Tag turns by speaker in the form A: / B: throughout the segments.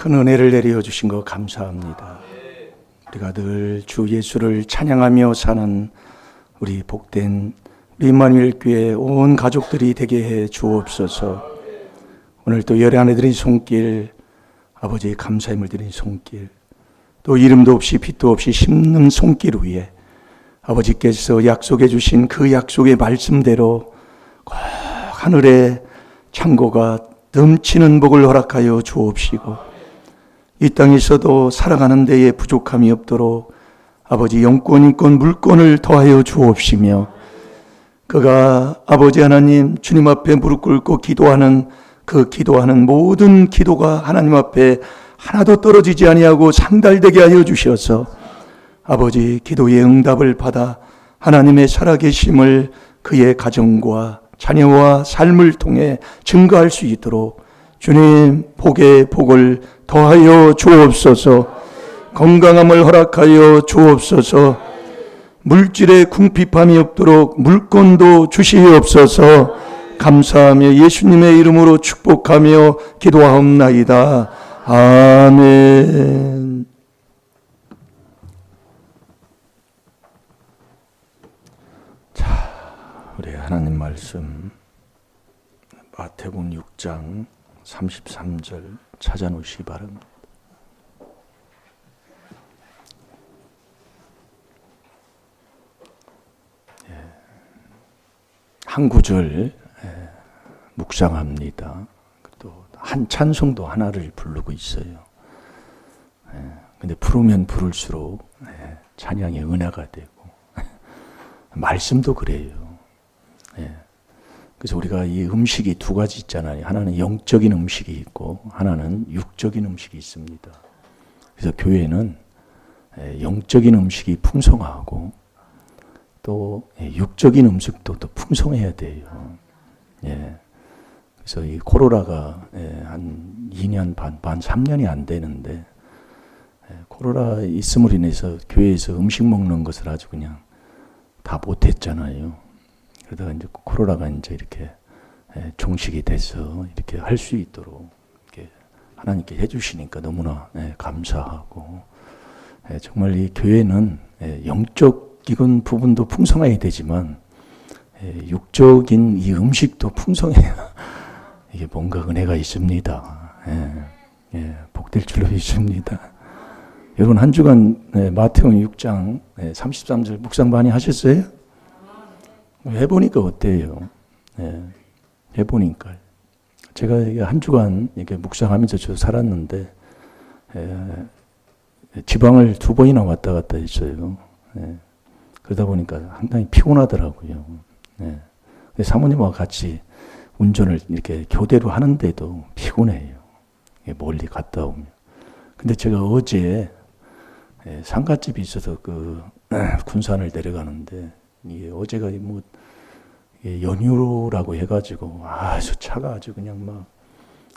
A: 큰 은혜를 내려 주신 것 감사합니다. 우리가 늘 주 예수를 찬양하며 사는 우리 복된 우리 임마누엘 교회 온 가족들이 되게 해 주옵소서. 오늘 또 열애안에 드린 손길, 아버지의 감사함을 드린 손길, 또 이름도 없이 빛도 없이 심는 손길 위에 아버지께서 약속해 주신 그 약속의 말씀대로 꼭 하늘에 창고가 넘치는 복을 허락하여 주옵시고, 이 땅에서도 살아가는 데에 부족함이 없도록 아버지 영권, 인권, 물권을 더하여 주옵시며, 그가 아버지 하나님 주님 앞에 무릎 꿇고 기도하는 그 기도하는 모든 기도가 하나님 앞에 하나도 떨어지지 아니하고 상달되게 하여 주셔서 아버지 기도의 응답을 받아 하나님의 살아계심을 그의 가정과 자녀와 삶을 통해 증거할 수 있도록 주님 복의 복을 더하여 주옵소서. 건강함을 허락하여 주옵소서. 물질의 궁핍함이 없도록 물권도 주시옵소서. 감사하며 예수님의 이름으로 축복하며 기도하옵나이다. 아멘. 자, 우리 하나님 말씀 마태복음 6장 33절 찾아놓으시기 바랍니다. 한 구절 묵상합니다. 또 한 찬송도 하나를 부르고 있어요. 근데 부르면 부를수록 찬양의 은혜가 되고 말씀도 그래요. 그래서 우리가 이 음식이 두 가지 있잖아요. 하나는 영적인 음식이 있고 하나는 육적인 음식이 있습니다. 그래서 교회는 영적인 음식이 풍성하고 또 육적인 음식도 또 풍성해야 돼요. 그래서 이 코로나가 한 2년 반 3년이 안 되는데 코로나 있음으로 인해서 교회에서 음식 먹는 것을 아주 그냥 다 못했잖아요. 그러다가 이제 코로나가 이제 이렇게 종식이 돼서 이렇게 할 수 있도록 이렇게 하나님께 해주시니까 너무나 감사하고, 정말 이 교회는 영적인 부분도 풍성해야 되지만 육적인 이 음식도 풍성해야 이게 뭔가 은혜가 있습니다. 복될 줄로 믿습니다. 여러분 한 주간 마태복음 6장 33절 묵상 많이 하셨어요? 해보니까 어때요? 해보니까 제가 한 주간 이렇게 묵상하면서 저 살았는데 지방을 2번이나 왔다 갔다 했어요. 그러다 보니까 상당히 피곤하더라고요. 사모님과 같이 운전을 이렇게 교대로 하는데도 피곤해요. 멀리 갔다 오면. 근데 제가 어제 상갓집이 있어서 그 군산을 내려가는데, 이게 어제가 뭐 연휴라고 해가지고 아주 차가 아주 그냥 막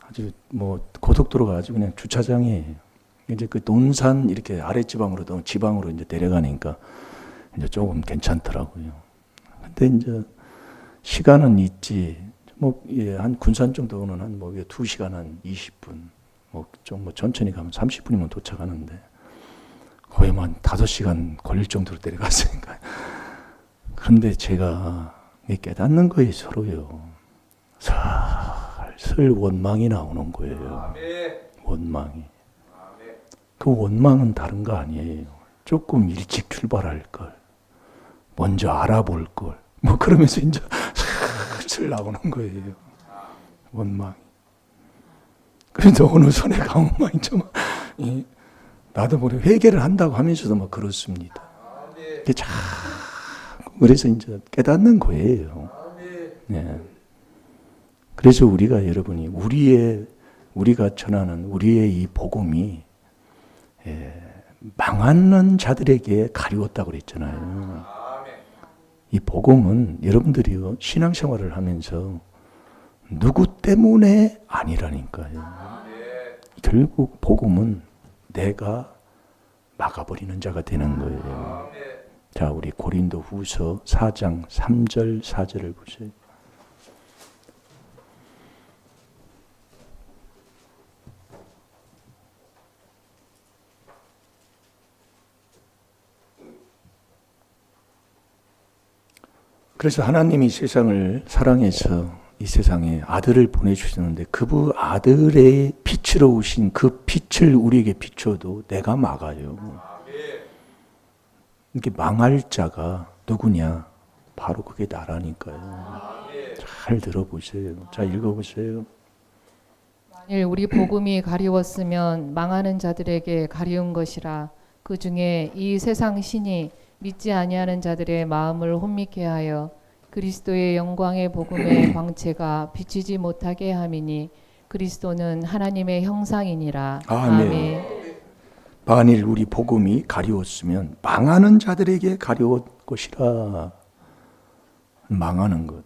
A: 아주 뭐 고속도로가 아주 그냥 주차장이에요. 이제 그 논산 이렇게 아랫지방으로 지방으로 이제 내려가니까 이제 조금 괜찮더라고요. 근데 이제 시간은 있지. 한 군산 정도는 한 2시간 한 20분. 좀 천천히 가면 30분이면 도착하는데 거의 한 5시간 걸릴 정도로 내려갔으니까. 그런데 제가 깨닫는 거예요, 서로요. 슬슬 원망이 나오는 거예요. 원망이. 그 원망은 다른 거 아니에요. 조금 일찍 출발할 걸. 먼저 알아볼 걸. 그러면서 이제 슬슬 나오는 거예요. 원망이. 그래서 어느 손에 가만히 좀, 나도 모르게 회개를 한다고 하면서도 막 그렇습니다. 그래서 이제 깨닫는 거예요. 그래서 우리가 여러분이 우리가 전하는 우리의 이 복음이 망하는 자들에게 가리웠다고 그랬잖아요. 이 복음은 여러분들이요 신앙생활을 하면서 누구 때문에 아니라니까요. 결국 복음은 내가 막아버리는 자가 되는 거예요. 자, 우리 고린도후서 4장 3절 4절을 보세요. 그래서 하나님이 세상을 사랑해서 이 세상에 아들을 보내주셨는데 그 아들의 빛으로 오신 그 빛을 우리에게 비춰도 내가 막아요. 이렇게 망할 자가 누구냐? 바로 그게 나라니까요. 잘 들어보세요. 자, 읽어보세요.
B: 만일 우리 복음이 가리웠으면 망하는 자들에게 가리운 것이라. 그 중에 이 세상 신이 믿지 아니하는 자들의 마음을 혼미케 하여 그리스도의 영광의 복음의 광채가 비치지 못하게 함이니 그리스도는 하나님의 형상이니라.
A: 아멘. 만일 우리 복음이 가리웠으면 망하는 자들에게 가리웠 것이라. 망하는 것.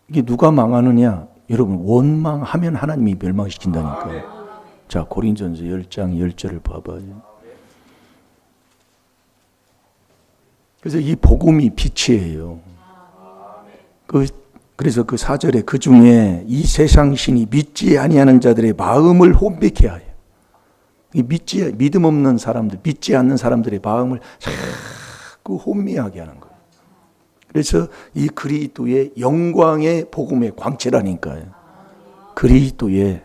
A: 이게 누가 망하느냐? 여러분, 원망하면 하나님이 멸망시킨다니까요. 자, 고린전서 10장 10절을 봐봐요. 그래서 이 복음이 빛이에요. 그래서 그 4절에 그 중에 이 세상 신이 믿지 아니하는 자들의 마음을 혼미케 하여. 믿음 없는 사람들, 믿지 않는 사람들의 마음을 자꾸 혼미하게 하는 거예요. 그래서 이 그리스도의 영광의 복음의 광채라니까요. 그리스도의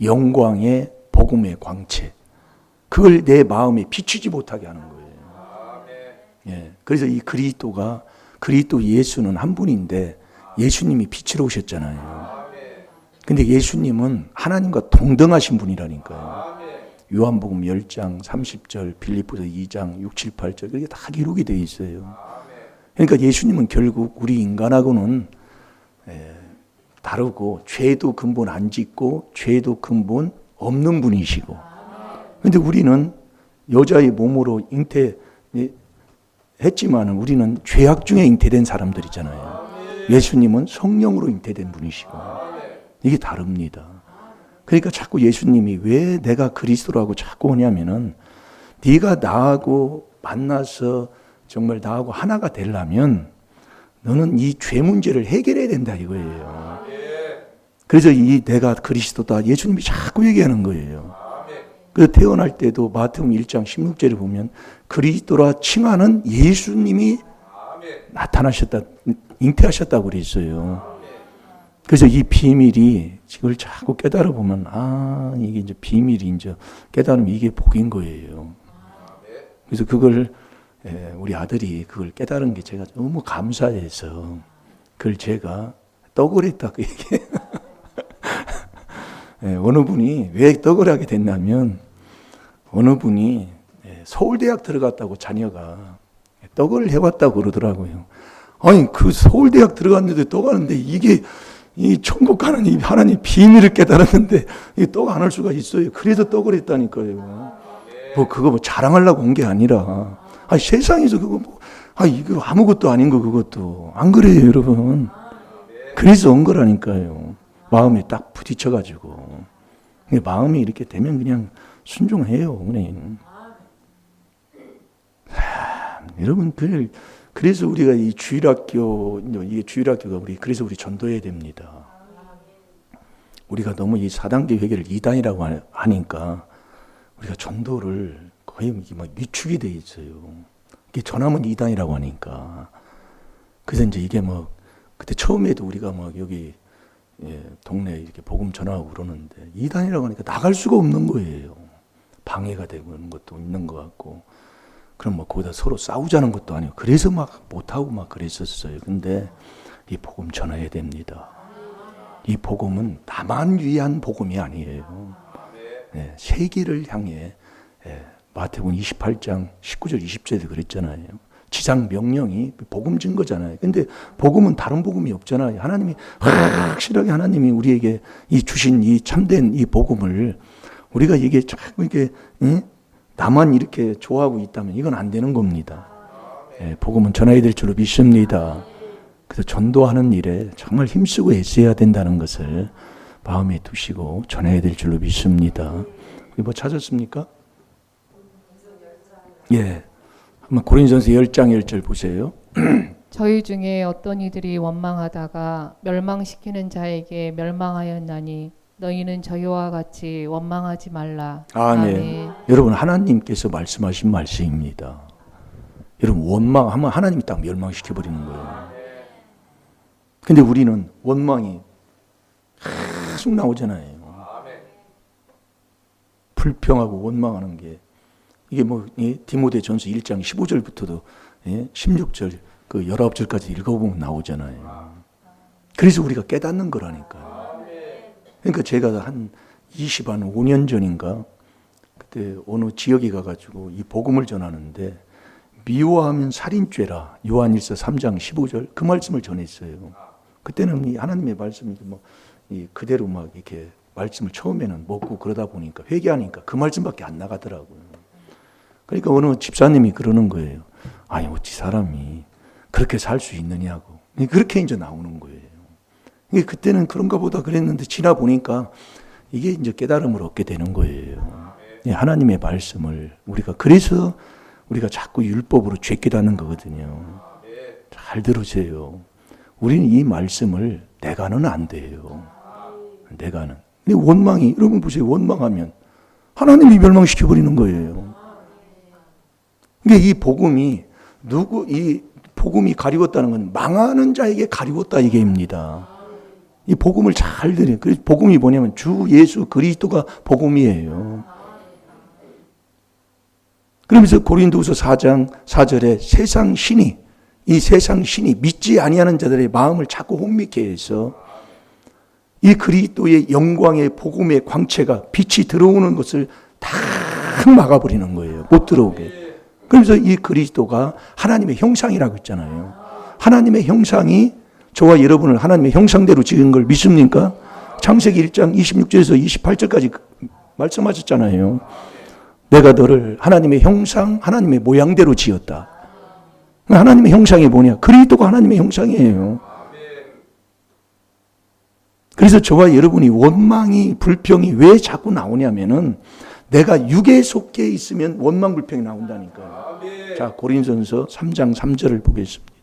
A: 영광의 복음의 광채. 그걸 내 마음에 비추지 못하게 하는 거예요. 예. 그래서 이 그리스도 예수는 한 분인데 예수님이 빛으로 오셨잖아요. 근데 예수님은 하나님과 동등하신 분이라니까요. 요한복음 10장 30절, 빌립보서 2장 6, 7, 8절 그게 다 기록이 되어 있어요. 그러니까 예수님은 결국 우리 인간하고는 다르고 죄도 근본 안 짓고 죄도 근본 없는 분이시고, 그런데 우리는 여자의 몸으로 잉태했지만 우리는 죄악 중에 잉태된 사람들이잖아요. 예수님은 성령으로 잉태된 분이시고 이게 다릅니다. 그러니까 자꾸 예수님이 왜 내가 그리스도라고 자꾸 하냐면은 네가 나하고 만나서 정말 나하고 하나가 되려면 너는 이 죄 문제를 해결해야 된다 이거예요. 그래서 이 내가 그리스도다 예수님이 자꾸 얘기하는 거예요. 그래서 태어날 때도 마태복음 1장 16절에 보면 그리스도라 칭하는 예수님이 나타나셨다, 잉태하셨다고 그랬어요. 그래서 이 비밀이 이걸 자꾸 깨달아 보면 이게 이제 비밀이 이제 깨달으면 이게 복인 거예요. 그래서 그걸 우리 아들이 그걸 깨달은 게 제가 너무 감사해서 그걸 제가 떡을 했다고 얘기해요. 어느 분이 왜 떡을 하게 됐냐면 어느 분이 서울대학 들어갔다고 자녀가 떡을 해왔다고 그러더라고요. 아니 그 서울대학 들어갔는데 떡 하는데 이게 이 천국 가는 이 하나님 비밀을 깨달았는데 이 떡 안 할 수가 있어요. 그래서 떡을 했다니까요. 그거 자랑하려고 온 게 아니라 세상에서 그거 이거 아무것도 아닌 거 그것도 안 그래요 여러분. 그래서 온 거라니까요. 마음이 딱 부딪혀가지고 마음이 이렇게 되면 그냥 순종해요. 그냥. 여러분 그래서 우리가 이 주일학교 이게 주일학교가 그래서 우리 전도해야 됩니다. 우리가 너무 이 4단계 회개를 2단이라고 하니까 우리가 전도를 거의 막 위축이 돼 있어요. 이게 전하면 2단이라고 하니까. 그래서 이제 이게 그때 처음에도 우리가 여기 동네에 이렇게 복음 전하고 그러는데 2단이라고 하니까 나갈 수가 없는 거예요. 방해가 되고 그런 것도 있는 것 같고. 그럼 거기다 서로 싸우자는 것도 아니고. 그래서 못하고 그랬었어요. 근데 이 복음 전해야 됩니다. 이 복음은 나만 위한 복음이 아니에요. 세계를 향해 마태복음 28장 19절 20절에도 그랬잖아요. 지상 명령이 복음 준 거잖아요. 근데 복음은 다른 복음이 없잖아요. 하나님이 확실하게 하나님이 우리에게 이 주신 이 참된 이 복음을 우리가 이게 자꾸 이게 나만 이렇게 좋아하고 있다면 이건 안 되는 겁니다. 복음은 전해야 될 줄로 믿습니다. 그래서 전도하는 일에 정말 힘쓰고 애써야 된다는 것을 마음에 두시고 전해야 될 줄로 믿습니다. 찾았습니까? 예. 한번 고린전서 10장 10절 보세요.
B: 저희 중에 어떤 이들이 원망하다가 멸망시키는 자에게 멸망하였나니 너희는 저희와 같이 원망하지 말라.
A: 아멘. 여러분 하나님께서 말씀하신 말씀입니다. 여러분 원망하면 하나님이 딱 멸망시켜버리는 거예요. 근데 우리는 원망이 계속 나오잖아요. 불평하고 원망하는 게 이게 뭐 디모데전서 1장 15절부터도 16절 그 19절까지 읽어보면 나오잖아요. 그래서 우리가 깨닫는 거라니까요. 그러니까 제가 한 25년 전인가 그때 어느 지역에 가가지고 이 복음을 전하는데 미워하면 살인죄라 요한일서 3장 15절 그 말씀을 전했어요. 그때는 이 하나님의 말씀이 뭐 그대로 막 이렇게 말씀을 처음에는 먹고 그러다 보니까 회개하니까 그 말씀밖에 안 나가더라고요. 그러니까 어느 집사님이 그러는 거예요. 아니 어찌 사람이 그렇게 살 수 있느냐고. 그렇게 이제 나오는 거예요. 그때는 그런가 보다 그랬는데 지나 보니까 이게 이제 깨달음을 얻게 되는 거예요. 하나님의 말씀을 우리가 그래서 우리가 자꾸 율법으로 죄 깨닫는 거거든요. 잘 들으세요. 우리는 이 말씀을 내가는 안 돼요. 내가는. 근데 원망이 여러분 보세요. 원망하면 하나님이 멸망시켜 버리는 거예요. 그러니까 이 복음이 이 복음이 가리웠다는 건 망하는 자에게 가리웠다 이게입니다. 이 복음을 잘 들어요. 그래서 복음이 뭐냐면 주 예수 그리스도가 복음이에요. 그러면서 고린도후서 4장 4절에 세상 신이 이 세상 신이 믿지 아니하는 자들의 마음을 자꾸 혼미케 해서 이 그리스도의 영광의 복음의 광채가 빛이 들어오는 것을 다 막아버리는 거예요. 못 들어오게. 그래서 이 그리스도가 하나님의 형상이라고 했잖아요. 하나님의 형상이 저와 여러분을 하나님의 형상대로 지은 걸 믿습니까? 창세기 1장 26절에서 28절까지 말씀하셨잖아요. 내가 너를 하나님의 형상, 하나님의 모양대로 지었다. 하나님의 형상이 뭐냐? 그리스도가 하나님의 형상이에요. 그래서 저와 여러분이 원망이, 불평이 왜 자꾸 나오냐면은 내가 육에 속해 있으면 원망, 불평이 나온다니까요. 자, 고린도전서 3장 3절을 보겠습니다.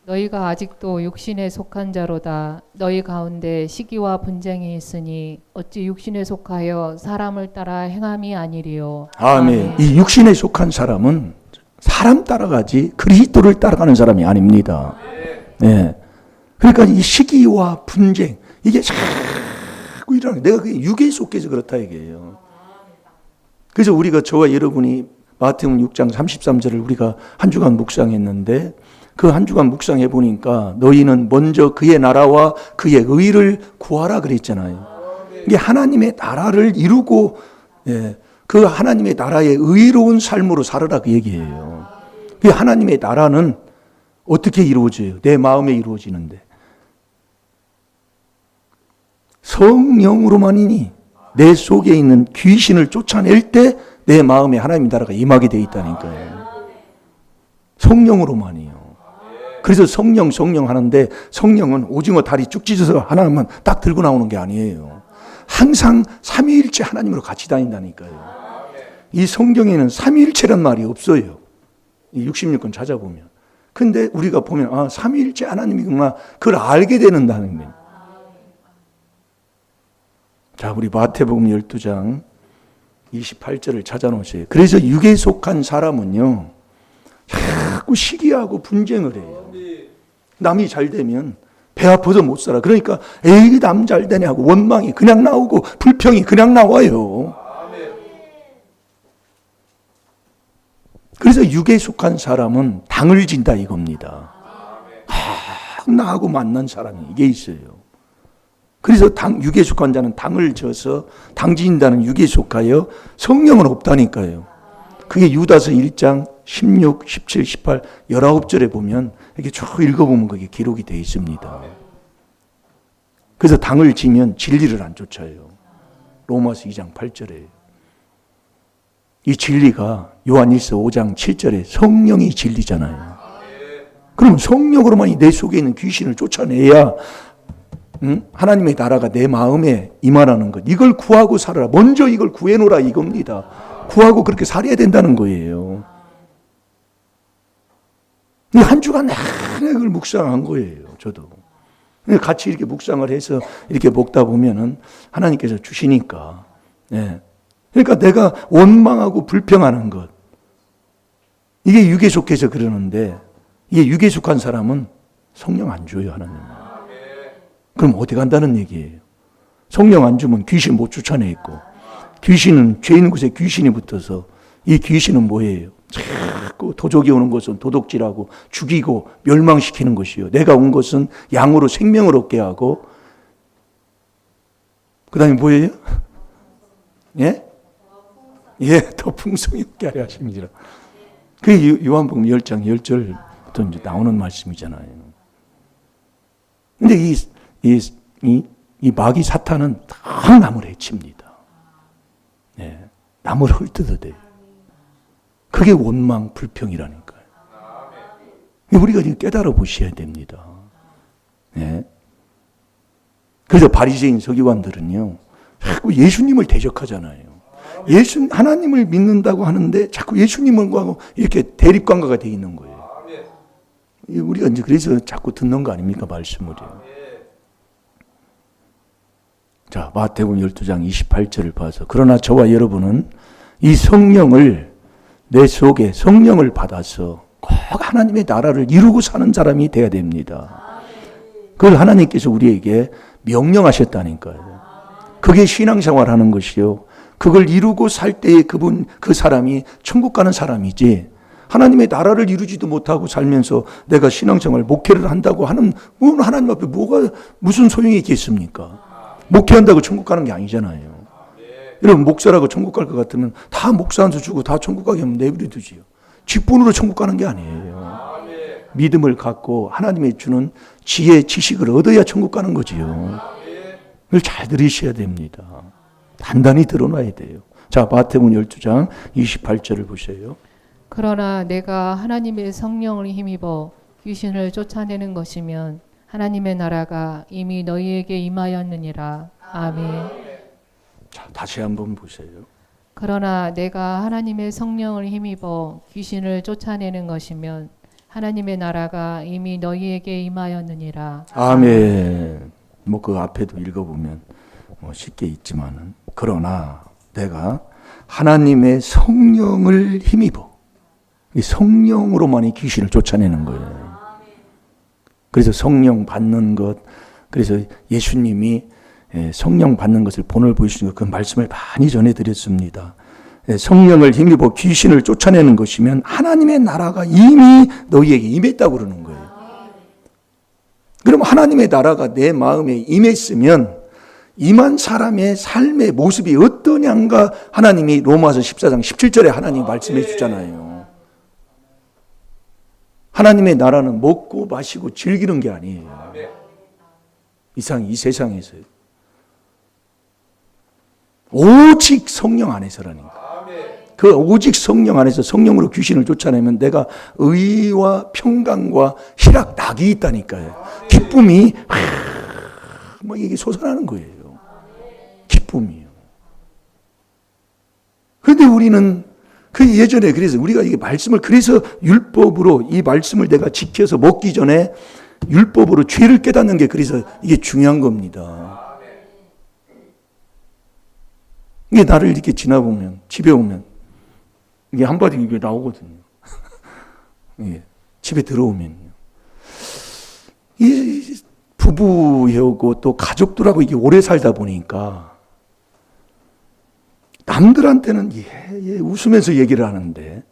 B: 너희가 아직도 육신에 속한 자로다. 너희 가운데 시기와 분쟁이 있으니 어찌 육신에 속하여 사람을 따라 행함이 아니리요.
A: 아멘. 이 육신에 속한 사람은 사람 따라가지 그리스도를 따라가는 사람이 아닙니다. 네. 그러니까 이 시기와 분쟁 이게 자꾸 일어나는 내가 그게 육에 속해서 그렇다 이게요. 그래서 우리가 저와 여러분이 마태복음 6장 33절을 우리가 한 주간 묵상했는데 그 한 주간 묵상해 보니까 너희는 먼저 그의 나라와 그의 의를 구하라 그랬잖아요. 이게 하나님의 나라를 이루고 그 하나님의 나라의 의로운 삶으로 살으라 그 얘기예요. 그 하나님의 나라는 어떻게 이루어져요? 내 마음에 이루어지는데 성령으로만이니 내 속에 있는 귀신을 쫓아낼 때 내 마음에 하나님의 나라가 임하게 돼 있다니까요. 성령으로만이요. 그래서 성령 하는데 성령은 오징어 다리 쭉 찢어서 하나만 딱 들고 나오는 게 아니에요. 항상 삼위일체 하나님으로 같이 다닌다니까요. 이 성경에는 삼위일체란 말이 없어요. 이 66권 찾아보면. 근데 우리가 보면 삼위일체 하나님이구나 그걸 알게 되는다는 거예요. 자, 우리 마태복음 12장 28절을 찾아놓으세요. 그래서 육에 속한 사람은요 자꾸 시기하고 분쟁을 해요. 남이 잘 되면 배 아파서 못 살아. 그러니까 에이 남 잘 되네 하고 원망이 그냥 나오고 불평이 그냥 나와요. 그래서 육에 속한 사람은 당을 진다 이겁니다. 나하고 만난 사람이 이게 있어요. 그래서 육에 속한 자는 당을 져서 당진다는 육에 속하여 성령은 없다니까요. 그게 유다서 1장 16, 17, 18, 19절에 보면 이렇게 쭉 읽어보면 그게 기록이 되어 있습니다. 그래서 당을 지면 진리를 안 쫓아요. 로마서 2장 8절에. 이 진리가 요한일서 5장 7절에 성령이 진리잖아요. 그럼 성령으로만 내 속에 있는 귀신을 쫓아내야 하나님의 나라가 내 마음에 임하라는 것. 이걸 구하고 살아라. 먼저 이걸 구해놓으라 이겁니다. 구하고 그렇게 살아야 된다는 거예요. 한 주간 내내 그걸 묵상한 거예요. 저도. 같이 이렇게 묵상을 해서 이렇게 먹다 보면은 하나님께서 주시니까. 네. 그러니까 내가 원망하고 불평하는 것. 이게 육에 속해서 그러는데 이게 육에 속한 사람은 성령 안 줘요, 하나님은. 그럼 어디 간다는 얘기예요? 성령 안 주면 귀신 못 쫓아내 있고, 귀신은 죄 있는 곳에 귀신이 붙어서, 이 귀신은 뭐예요? 자꾸 도적이 오는 것은 도둑질하고 죽이고 멸망시키는 것이요. 내가 온 것은 양으로 생명을 얻게 하고, 그 다음에 뭐예요? 예? 예, 더 풍성히 얻게 하려 하십니다. 그게 요한복음 10장 10절부터 이제 나오는 말씀이잖아요. 근데 이 마귀 사탄은 다 남을 해칩니다. 예, 남을 헐뜯어대요. 그게 원망, 불평이라니까요. 우리가 지금 깨달아 보셔야 됩니다. 예. 그래서 바리새인 서기관들은요, 자꾸 예수님을 대적하잖아요. 하나님을 믿는다고 하는데 자꾸 예수님과 이렇게 대립관계가 돼 있는 거예요. 우리가 이제 그래서 자꾸 듣는 거 아닙니까, 말씀을요. 자, 마태복음 12장 28절을 봐서, 그러나 저와 여러분은 이 성령을, 내 속에 성령을 받아서 꼭 하나님의 나라를 이루고 사는 사람이 돼야 됩니다. 그걸 하나님께서 우리에게 명령하셨다니까요. 그게 신앙생활 하는 것이요. 그걸 이루고 살 때에 그 사람이 천국 가는 사람이지, 하나님의 나라를 이루지도 못하고 살면서 내가 신앙생활, 목회를 한다고 하는, 하나님 앞에 무슨 소용이 있겠습니까? 목회한다고 천국 가는 게 아니잖아요. 여러분, 목사라고 천국 갈 것 같으면 다 목사 한 수 주고 다 천국 가게 하면 내버려 두지요. 직분으로 천국 가는 게 아니에요. 믿음을 갖고 하나님이 주는 지혜, 지식을 얻어야 천국 가는 거지요. 그걸 잘 들으셔야 됩니다. 단단히 드러나야 돼요. 자, 마태복음 12장 28절을 보세요.
B: 그러나 내가 하나님의 성령을 힘입어 귀신을 쫓아내는 것이면 하나님의 나라가 이미 너희에게 임하였느니라. 아멘.
A: 자, 다시 한번 보세요.
B: 그러나 내가 하나님의 성령을 힘입어 귀신을 쫓아내는 것이면 하나님의 나라가 이미 너희에게 임하였느니라.
A: 아멘. 뭐 그 앞에도 읽어보면 쉽게 있지만은, 그러나 내가 하나님의 성령을 힘입어, 이 성령으로만이 귀신을 쫓아내는 거예요. 그래서 성령 받는 것, 그래서 예수님이 성령 받는 것을 본을 보여주신 것, 그 말씀을 많이 전해드렸습니다. 성령을 힘입어 귀신을 쫓아내는 것이면 하나님의 나라가 이미 너희에게 임했다고 그러는 거예요. 그럼 하나님의 나라가 내 마음에 임했으면 임한 사람의 삶의 모습이 어떠냐가 하나님이 로마서 14장 17절에 하나님이 말씀해 주잖아요. 하나님의 나라는 먹고 마시고 즐기는 게 아니에요. 이 세상에서요. 오직 성령 안에서라니까. 그 오직 성령 안에서 성령으로 귀신을 쫓아내면 내가 의와 평강과 희락, 낙이 있다니까요. 기쁨이 막 이게 솟아나는 거예요. 기쁨이요. 그런데 우리는 그 예전에, 그래서 우리가 이게 말씀을, 그래서 율법으로 이 말씀을 내가 지켜서 먹기 전에 율법으로 죄를 깨닫는 게, 그래서 이게 중요한 겁니다. 이게 나를 이렇게 지나보면, 집에 오면 이게 한마디 이게 나오거든요. 예, 집에 들어오면요. 이 부부하고 또 가족들하고 이게 오래 살다 보니까 남들한테는 웃으면서 얘기를 하는데,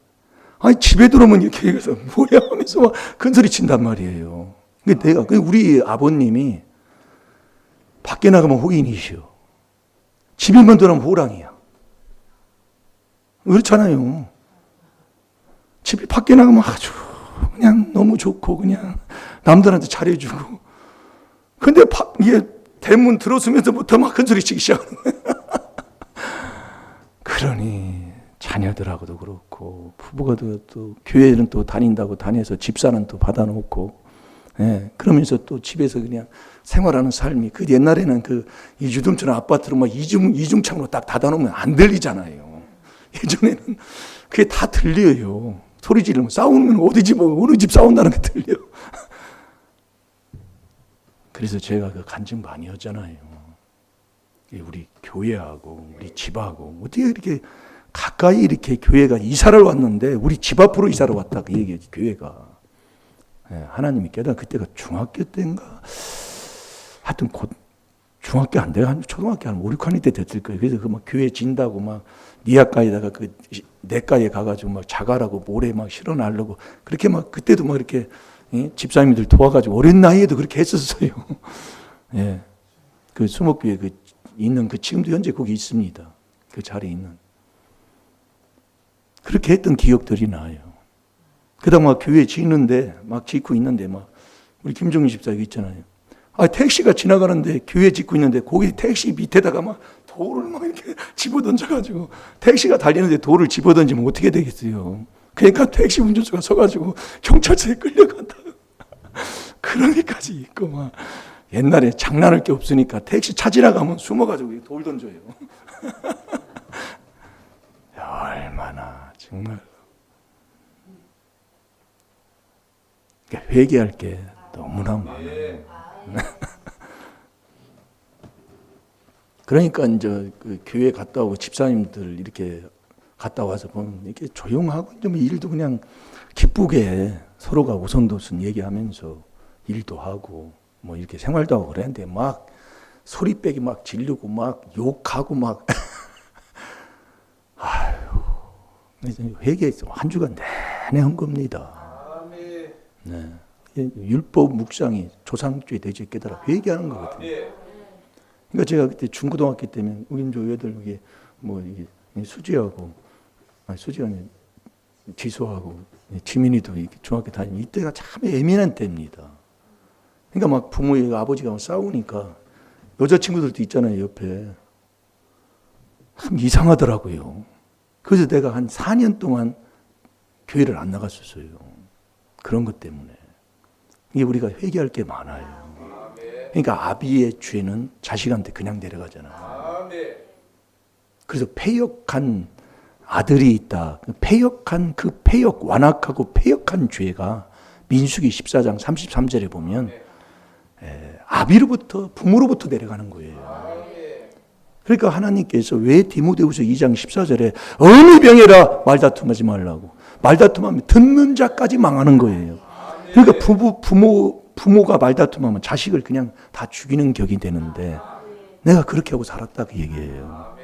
A: 아니 집에 들어오면 이렇게 얘기해서 뭐야 하면서 막 큰소리 친단 말이에요. 우리 아버님이 밖에 나가면 호인이시오. 집에만 들어오면 호랑이야. 그렇잖아요. 집에 밖에 나가면 아주 그냥 너무 좋고 그냥 남들한테 잘해주고, 근데 이게 대문 들어서면서부터 막 큰소리 치기 시작하는 거예요. 그러니 자녀들하고도 그렇고, 부부가 또 교회는 또 다닌다고 다녀서 집사는 또 받아놓고, 예, 그러면서 또 집에서 그냥 생활하는 삶이, 그 옛날에는 그 유담처럼 아파트로 막 이중창으로 딱 닫아놓으면 안 들리잖아요. 예전에는 그게 다 들려요. 소리 지르면, 싸우면 어느 집 싸운다는 게 들려. 그래서 제가 그 간증 많이 했잖아요. 우리 교회하고 우리 집하고 어떻게 이렇게 가까이 이렇게 교회가 이사를 왔는데 우리 집 앞으로 이사를 왔다, 그 얘기지. 교회가 하나님이 그때가 중학교 때인가? 하여튼 곧 중학교 안 돼가 초등학교 한 5, 6학년 때 됐을 거예요. 그래서 그 막 교회 진다고 막 니아가에다가 그 내과에 가가지고 막 자갈하고 모래 막 실어나르고 그렇게 막 그때도 막 이렇게 집사님들 도와가지고 어린 나이에도 그렇게 했었어요. 예. 그 수목교회 그 있는 그 지금도 현재 거기 있습니다. 그 자리에 있는. 그렇게 했던 기억들이 나요. 그다음 막 교회 짓는데 막 짓고 있는데 막 우리 김종인 집사 여기 있잖아요. 택시가 지나가는데 교회 짓고 있는데 거기 택시 밑에다가 막 돌을 막 이렇게 집어던져가지고 택시가 달리는데 돌을 집어던지면 어떻게 되겠어요? 그러니까 택시 운전수가 서가지고 경찰서에 끌려간다. 그런 일까지 있고 막 옛날에 장난할 게 없으니까 택시 찾으러 가면 숨어가지고 돌 던져요. 얼마나 정말 회개할 게 너무나 많아요. 그러니까 이제 그 교회 갔다 오고 집사님들 이렇게 갔다 와서 보면 이렇게 조용하고 좀 일도 그냥 기쁘게 서로가 오손도손 얘기하면서 일도 하고 뭐 이렇게 생활도 하고 그랬는데 막 소리 빼기 막 지르고 막 욕하고 막 아유 회개해서 한 주간 내내 한 겁니다. 네. 율법 묵상이 조상주의 대지에 깨달아 회개하는 거거든요. 그러니까 제가 그때 중고등학교 때면 우리 교회들 이게 뭐 이게 수지하고 수지가 아니라 지소하고 지민이도 중학교 다니는 이때가 참 예민한 때입니다. 그러니까 막 부모의 아버지가 싸우니까 여자 친구들도 있잖아요 옆에. 참 이상하더라고요. 그래서 내가 한 4년 동안 교회를 안 나갔었어요. 그런 것 때문에. 이게 우리가 회개할 게 많아요. 그러니까 아비의 죄는 자식한테 그냥 내려가잖아요. 그래서 패역한 아들이 있다. 패역한 그 패역 완악하고 패역한 죄가 민수기 14장 33절에 보면 아비로부터 부모로부터 내려가는 거예요. 그러니까 하나님께서 왜 디모데후서 2장 14절에 어느 병에라 말다툼하지 말라고. 말다툼하면 듣는 자까지 망하는 거예요. 그러니까 부모가 말다툼하면 자식을 그냥 다 죽이는 격이 되는데 내가 그렇게 하고 살았다 그 얘기예요.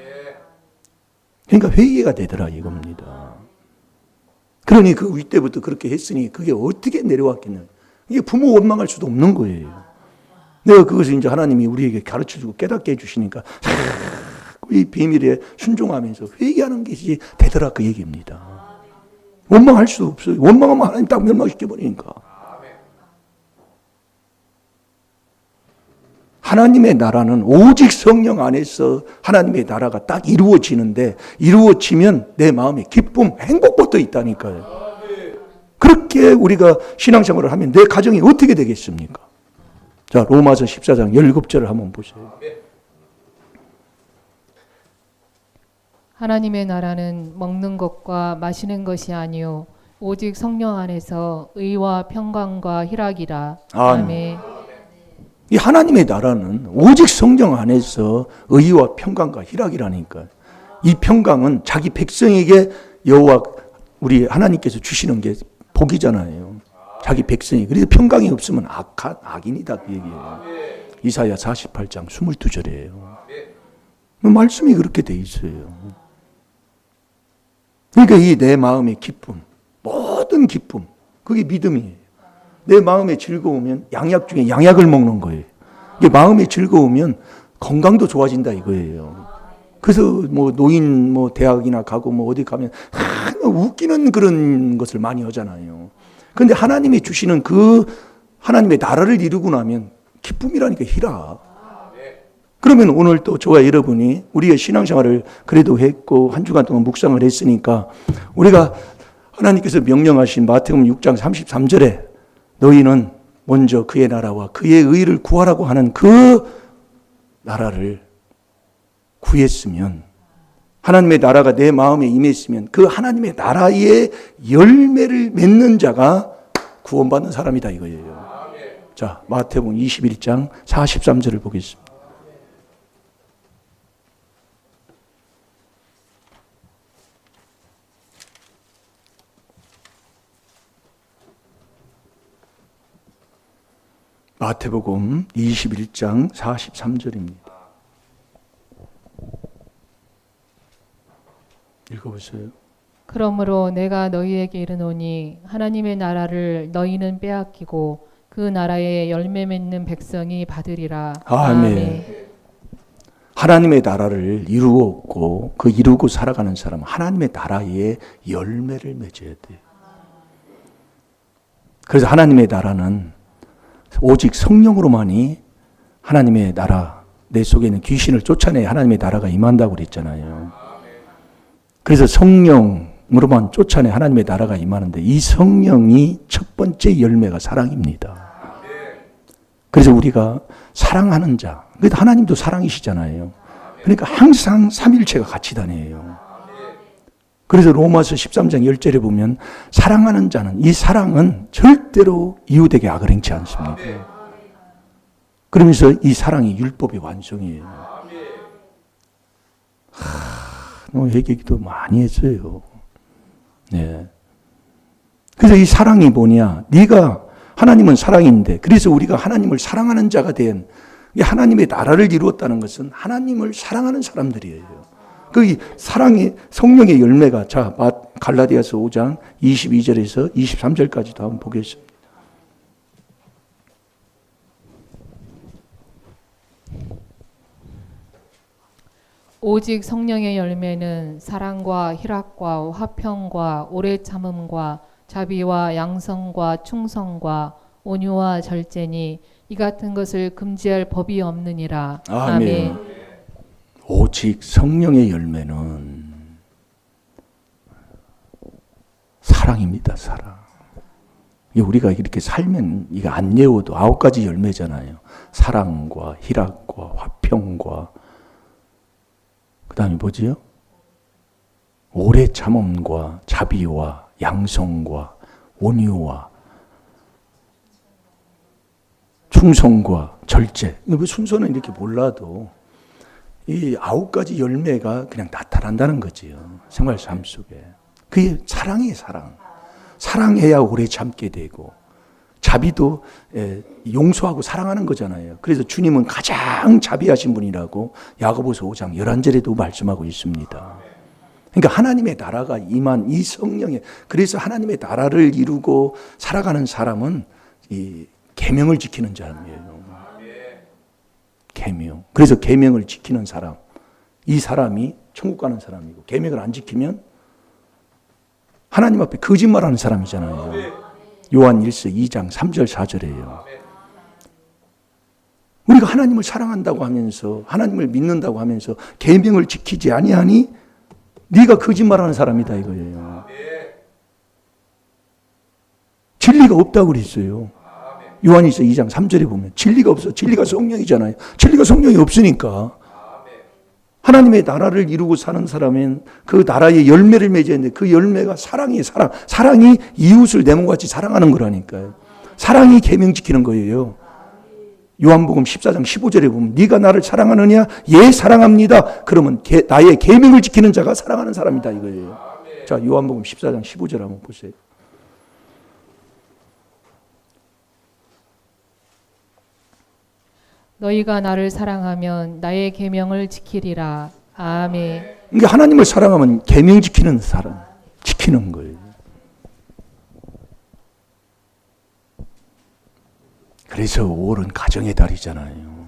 A: 그러니까 회개가 되더라 이겁니다. 그러니 그 윗때부터 그렇게 했으니 그게 어떻게 내려왔겠냐. 이게 부모 원망할 수도 없는 거예요. 내가 그것을 이제 하나님이 우리에게 가르쳐주고 깨닫게 해주시니까 이 비밀에 순종하면서 회개하는 것이 되더라 그 얘기입니다. 원망할 수 없어요. 원망하면 하나님 딱 멸망시켜버리니까. 하나님의 나라는 오직 성령 안에서 하나님의 나라가 딱 이루어지는데 이루어지면 내 마음에 기쁨, 행복부터 있다니까요. 그렇게 우리가 신앙생활을 하면 내 가정이 어떻게 되겠습니까? 자, 로마서 14장 17절을 한번 보세요.
B: 하나님의 나라는 먹는 것과 마시는 것이 아니요 오직 성령 안에서 의와 평강과 희락이라. 아멘.
A: 이 하나님의 나라는 오직 성령 안에서 의와 평강과 희락이라니까. 이 평강은 자기 백성에게 여호와 우리 하나님께서 주시는 게 복이잖아요. 자기 백성이. 그래서 평강이 없으면 악인이다 그 얘기예요. 이사야 48장 22절이에요. 말씀이 그렇게 돼 있어요. 그러니까 이 내 마음의 기쁨, 모든 기쁨, 그게 믿음이에요. 내 마음에 즐거우면 양약 중에 양약을 먹는 거예요. 이게 마음에 즐거우면 건강도 좋아진다 이거예요. 그래서 뭐 노인 뭐 대학이나 가고 뭐 어디 가면 웃기는 그런 것을 많이 하잖아요. 그런데 하나님이 주시는 그 하나님의 나라를 이루고 나면 기쁨이라니까 희락. 그러면 오늘 또 저와 여러분이 우리의 신앙생활을 그래도 했고 한 주간 동안 묵상을 했으니까 우리가 하나님께서 명령하신 마태복음 6장 33절에 너희는 먼저 그의 나라와 그의 의를 구하라고 하는 그 나라를 구했으면 하나님의 나라가 내 마음에 임했으면 그 하나님의 나라의 열매를 맺는 자가 구원받는 사람이다 이거예요. 자, 마태복음 21장 43절을 보겠습니다. 마태복음 21장 43절입니다. 읽어보세요.
B: 그러므로 내가 너희에게 이르노니 하나님의 나라를 너희는 빼앗기고 그 나라의 열매 맺는 백성이 받으리라.
A: 아멘. 하나님의 나라를 이루었고 그 이루고 살아가는 사람은 하나님의 나라의 열매를 맺어야 돼요. 그래서 하나님의 나라는 오직 성령으로만이 하나님의 나라, 내 속에 있는 귀신을 쫓아내야 하나님의 나라가 임한다고 그랬잖아요. 그래서 성령으로만 쫓아내 하나님의 나라가 임하는데 이 성령이 첫 번째 열매가 사랑입니다. 그래서 우리가 사랑하는 자, 그래도 하나님도 사랑이시잖아요. 그러니까 항상 삼일체가 같이 다녀요. 그래서 로마서 13장 10절에 보면 사랑하는 자는, 이 사랑은 절대로 이웃에게 악을 행치 않습니다. 그러면서 이 사랑이 율법의 완성이에요. 회개기도 많이 했어요. 네. 그래서 이 사랑이 뭐냐? 네가 하나님은 사랑인데, 그래서 우리가 하나님을 사랑하는 자가 된, 하나님의 나라를 이루었다는 것은 하나님을 사랑하는 사람들이에요. 그 사랑의 성령의 열매가, 자, 갈라디아서 5장 22절에서 23절까지도 한번 보겠습니다.
B: 오직 성령의 열매는 사랑과 희락과 화평과 오래 참음과 자비와 양성과 충성과 온유와 절제니 이 같은 것을 금지할 법이 없느니라.
A: 아멘. 오직 성령의 열매는 사랑입니다. 사랑. 우리가 이렇게 살면 이게 안 외워도 9가지 열매잖아요. 사랑과 희락과 화평과 그 다음에 뭐지요? 오래 참음과 자비와 양성과 온유와 충성과 절제. 순서는 이렇게 몰라도 이 9가지 열매가 그냥 나타난다는 거지요. 생활 삶 속에. 그게 사랑이에요, 사랑. 사랑해야 오래 참게 되고, 자비도 용서하고 사랑하는 거잖아요. 그래서 주님은 가장 자비하신 분이라고 야고보서 5장 11절에도 말씀하고 있습니다. 그러니까 하나님의 나라가 임한 이 성령에, 그래서 하나님의 나라를 이루고 살아가는 사람은 이 계명을 지키는 사람이에요. 계명. 그래서 계명을 지키는 사람, 이 사람이 천국 가는 사람이고, 계명을 안 지키면 하나님 앞에 거짓말하는 사람이잖아요. 요한 1서 2장 3절 4절이에요. 우리가 하나님을 사랑한다고 하면서, 하나님을 믿는다고 하면서 계명을 지키지 아니하니 네가 거짓말하는 사람이다 이거예요. 진리가 없다고 그랬어요. 요한일서 2장 3절에 보면 진리가 없어. 진리가 성령이잖아요. 진리가 성령이 없으니까 하나님의 나라를 이루고 사는 사람은 그 나라의 열매를 맺어야 하는데, 그 열매가 사랑이에요. 사랑. 사랑이 이웃을 내 몸같이 사랑하는 거라니까요. 사랑이 계명 지키는 거예요. 요한복음 14장 15절에 보면 네가 나를 사랑하느냐? 예, 사랑합니다. 그러면 나의 계명을 지키는 자가 사랑하는 사람이다 이거예요. 자, 요한복음 14장 15절 한번 보세요.
B: 너희가 나를 사랑하면 나의 계명을 지키리라. 아멘.
A: 그러니까 하나님을 사랑하면 계명 지키는 사람, 지키는 거예요. 그래서 5월은 가정의 달이잖아요.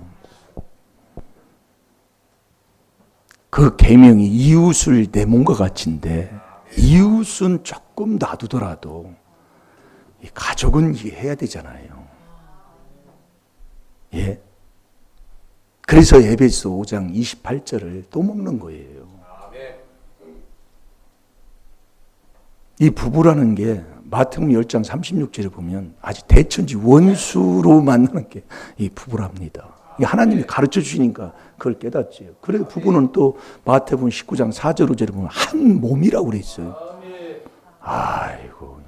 A: 그 계명이 이웃을 내 몸과 같이인데, 이웃은 조금 놔두더라도 이 가족은 이해해야 되잖아요. 예. 그래서 에베소 5장 28절을 또 먹는 거예요. 이 부부라는 게 마태복음 10장 36절에 보면 아주 대천지 원수로 만나는 게 이 부부랍니다. 하나님이 가르쳐 주시니까 그걸 깨닫지요. 그래서 부부는 또 마태복음 19장 4절 5절에 보면 한 몸이라고 그랬어요. 아이고,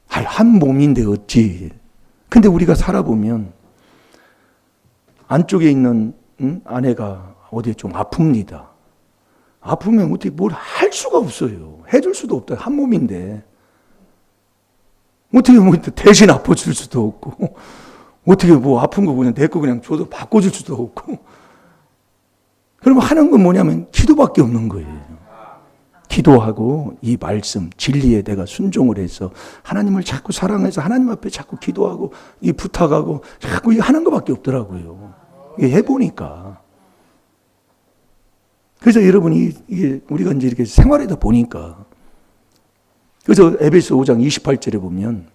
A: 한 몸인데 어찌. 근데 우리가 살아보면 안쪽에 있는 아내가 어디에 좀 아픕니다. 아프면 어떻게 뭘 할 수가 없어요. 해줄 수도 없다. 한 몸인데. 어떻게 뭐 대신 아파줄 수도 없고, 어떻게 뭐 아픈 거 그냥 내 거 그냥 줘도 바꿔줄 수도 없고. 그러면 하는 건 뭐냐면 기도밖에 없는 거예요. 기도하고 이 말씀, 진리에 내가 순종을 해서 하나님을 자꾸 사랑해서 하나님 앞에 자꾸 기도하고 이 부탁하고 자꾸 이거 하는 것밖에 없더라고요. 이게 해보니까. 그래서 여러분이 이게 우리가 이제 이렇게 생활에다 보니까 그래서 에베소 5장 28절에 보면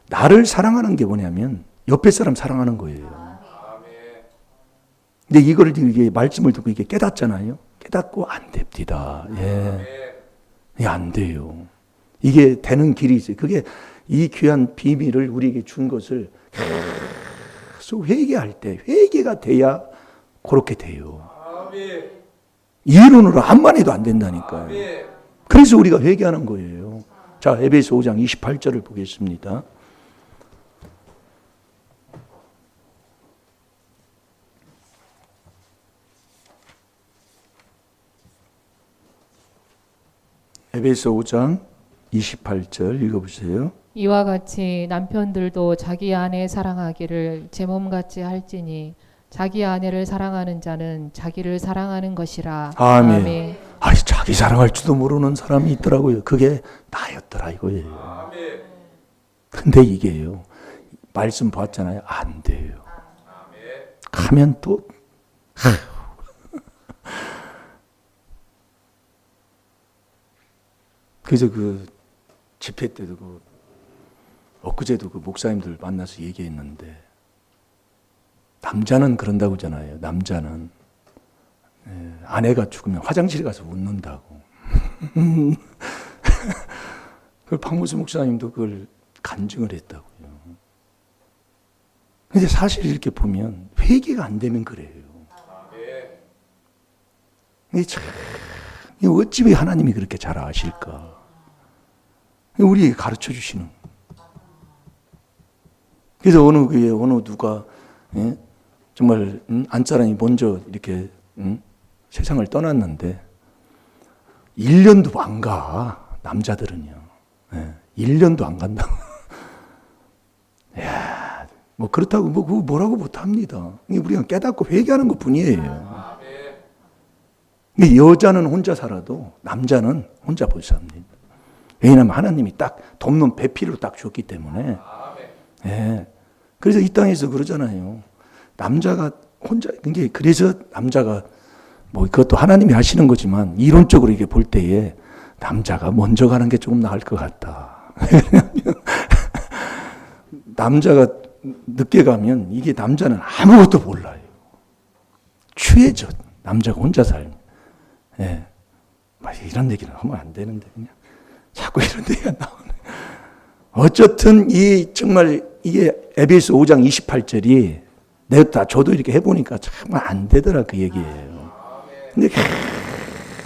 A: 나를 사랑하는 게 뭐냐면 옆에 사람 사랑하는 거예요. 근데 이걸 이게 말씀을 듣고 이게 깨닫잖아요. 깨닫고 안 됩니다. 예. 이게 안 돼요. 이게 되는 길이 있어요. 그게 이 귀한 비밀을 우리에게 준 것을 계속 회개할 때 회개가 돼야 그렇게 돼요. 이론으로 암만 해도 안 된다니까요. 그래서 우리가 회개하는 거예요. 자, 에베소 5장 28절을 보겠습니다. 에베소 5장 28절 읽어보세요.
B: 이와 같이 남편들도 자기 아내 사랑하기를 제 몸같이 할지니 자기 아내를 사랑하는 자는 자기를 사랑하는 것이라.
A: 아멘. 아니, 자기 사랑할 줄도 모르는 사람이 있더라고요. 그게 나였더라 이거예요. 근데 이게요, 말씀 봤잖아요. 안 돼요. 가면 또 그래서 그 집회 때도 그 엊그제도 그 목사님들 만나서 얘기했는데 남자는 그런다고 하잖아요. 남자는 아내가 죽으면 화장실에 가서 웃는다고. 그 박무수 목사님도 그걸 간증을 했다고요. 근데 사실 이렇게 보면 회개가 안 되면 그래요. 이게 참 어찌 왜 하나님이 그렇게 잘 아실까? 우리에게 가르쳐 주시는. 그래서 어느 교회 어느 누가 정말 안사람이 먼저 이렇게 세상을 떠났는데 1년도 안 가. 남자들은요. 1년도 안 간다고. 야, 뭐 그렇다고 뭐 그거 뭐라고 못합니다. 우리가 깨닫고 회개하는 것뿐이에요. 여자는 혼자 살아도 남자는 혼자 못 삽니다. 왜냐하면 하나님이 딱 돕는 배필로 딱 줬기 때문에. 예. 그래서 이 땅에서 그러잖아요. 남자가 혼자, 그래서 남자가 뭐 그것도 하나님이 하시는 거지만 이론적으로 이렇게 볼 때에 남자가 먼저 가는 게 조금 나을 것 같다. 남자가 늦게 가면 이게 남자는 아무것도 몰라요. 취해져. 남자가 혼자 살면. 예. 이런 얘기는 하면 안 되는데 그냥 자꾸 이런 얘기가 나오네. 어쨌든 정말 이게 에베소 5장 28절이 내가 저도 이렇게 해보니까 정말 안 되더라 그 얘기예요. 근데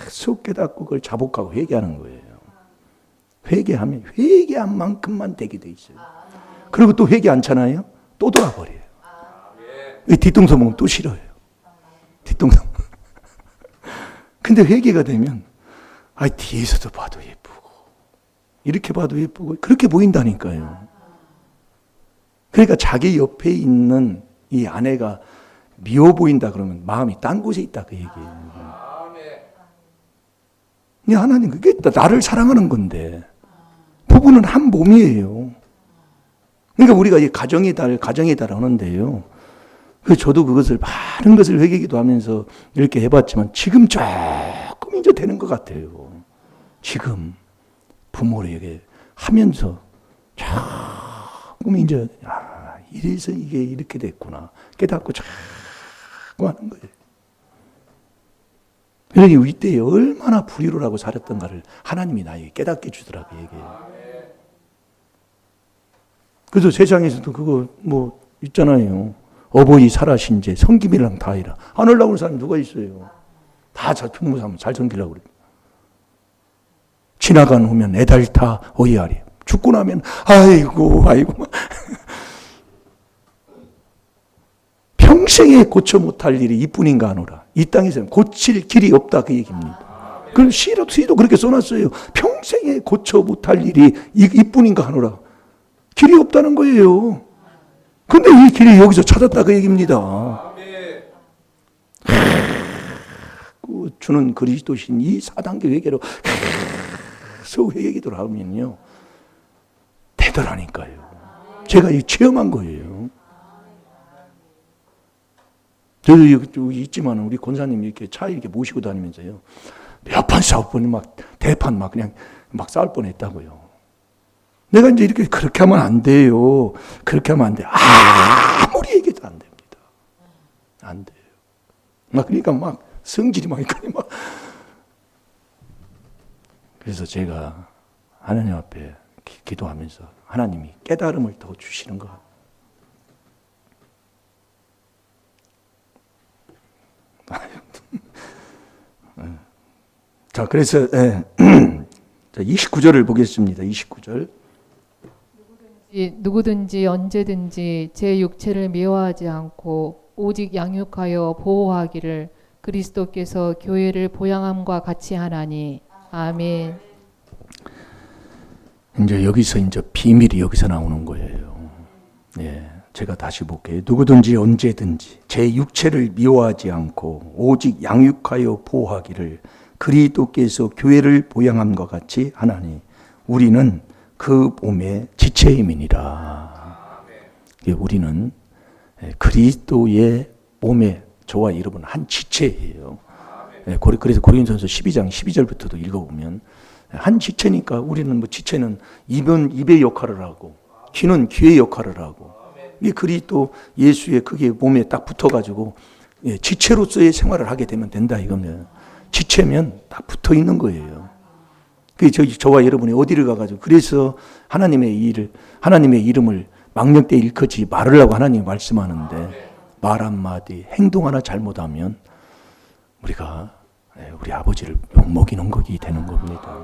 A: 계속 깨닫고 그걸 자복하고 회개하는 거예요. 회개하면 회개한 만큼만 되게 돼 있어요. 그리고 또 회개 않잖아요. 또 돌아버려요. 뒤통수 보면 또 싫어요. 뒤통수. 근데 회개가 되면 뒤에서도 봐도 예쁘고 이렇게 봐도 예쁘고 그렇게 보인다니까요. 그러니까 자기 옆에 있는 이 아내가 미워 보인다 그러면 마음이 딴 곳에 있다 그 얘기예요. 하나님 그게 나를 사랑하는 건데 부부는 한 몸이에요. 그러니까 우리가 이 가정의 달 하는데요. 저도 그것을 많은 것을 회개기도 하면서 이렇게 해봤지만 지금 조금 이제 되는 것 같아요. 지금 부모에게 하면서 조금 이제 이래서 이게 이렇게 됐구나 깨닫고 자꾸 하는 거예요. 그러니 이때에 얼마나 불의를 하고 살았던가를 하나님이 나에게 깨닫게 주더라고 얘기해요. 그래서 세상에서도 그거 뭐 있잖아요. 어버이 살아신 제 섬김이랑 다이라. 안 하려고 하는 사람이 누가 있어요. 다 부모 삼아 잘 섬기려고 그래요. 지나간 후면 애달타 어이하리. 죽고 나면 아이고 평생에 고쳐 못할 일이 이뿐인가 하노라. 이 땅에서는 고칠 길이 없다 그 얘기입니다. 그럼 시도 그렇게 써놨어요. 평생에 고쳐 못할 일이 이뿐인가 하노라. 길이 없다는 거예요. 근데 이 길이 여기서 찾았다 그 얘기입니다. 주는 그리스도신 이 4단계 회개로 계속 회개 기도를 하면요 되더라니까요. 제가 이 체험한 거예요. 저도 여기 있지만 우리 권사님 이렇게 차에 이렇게 모시고 다니면서요 몇 판 싸울 뻔히 막 대판 막 그냥 막 싸울 뻔했다고요. 내가 이제 이렇게 그렇게 하면 안 돼요. 그렇게 하면 안 돼. 아무리 얘기해도 안 됩니다. 안 돼요. 막 그러니까 막 성질이 막 그래서 제가 하나님 앞에 기도하면서 하나님이 깨달음을 더 주시는 것 같아요. 자, 그래서 자, 29절을 보겠습니다. 29절.
B: 누구든지 언제든지 제 육체를 미워하지 않고 오직 양육하여 보호하기를 그리스도께서 교회를 보양함과 같이 하나니. 아멘.
A: 이제 여기서 이제 비밀이 여기서 나오는 거예요. 예, 제가 다시 볼게요. 누구든지 언제든지 제 육체를 미워하지 않고 오직 양육하여 보호하기를 그리스도께서 교회를 보양함과 같이 하나니 우리는 그 몸의 지체임이니라. 우리는 그리스도의 몸에 저와 여러분 한 지체예요. 그래서 고린도전서 12장 12절부터도 읽어보면 한 지체니까 우리는 뭐 지체는 입은 입의 역할을 하고 귀는 귀의 역할을 하고 이 그리스도 예수의 그게 몸에 딱 붙어가지고 지체로서의 생활을 하게 되면 된다 이거면 지체면 딱 붙어 있는 거예요. 저와 여러분이 어디를 가가지고 그래서 하나님의 이름을 망령되이 일컫지 말으라고 하나님이 말씀하는데 말 한마디 행동 하나 잘못하면 우리가 우리 아버지를 욕먹이는 것이 되는 겁니다.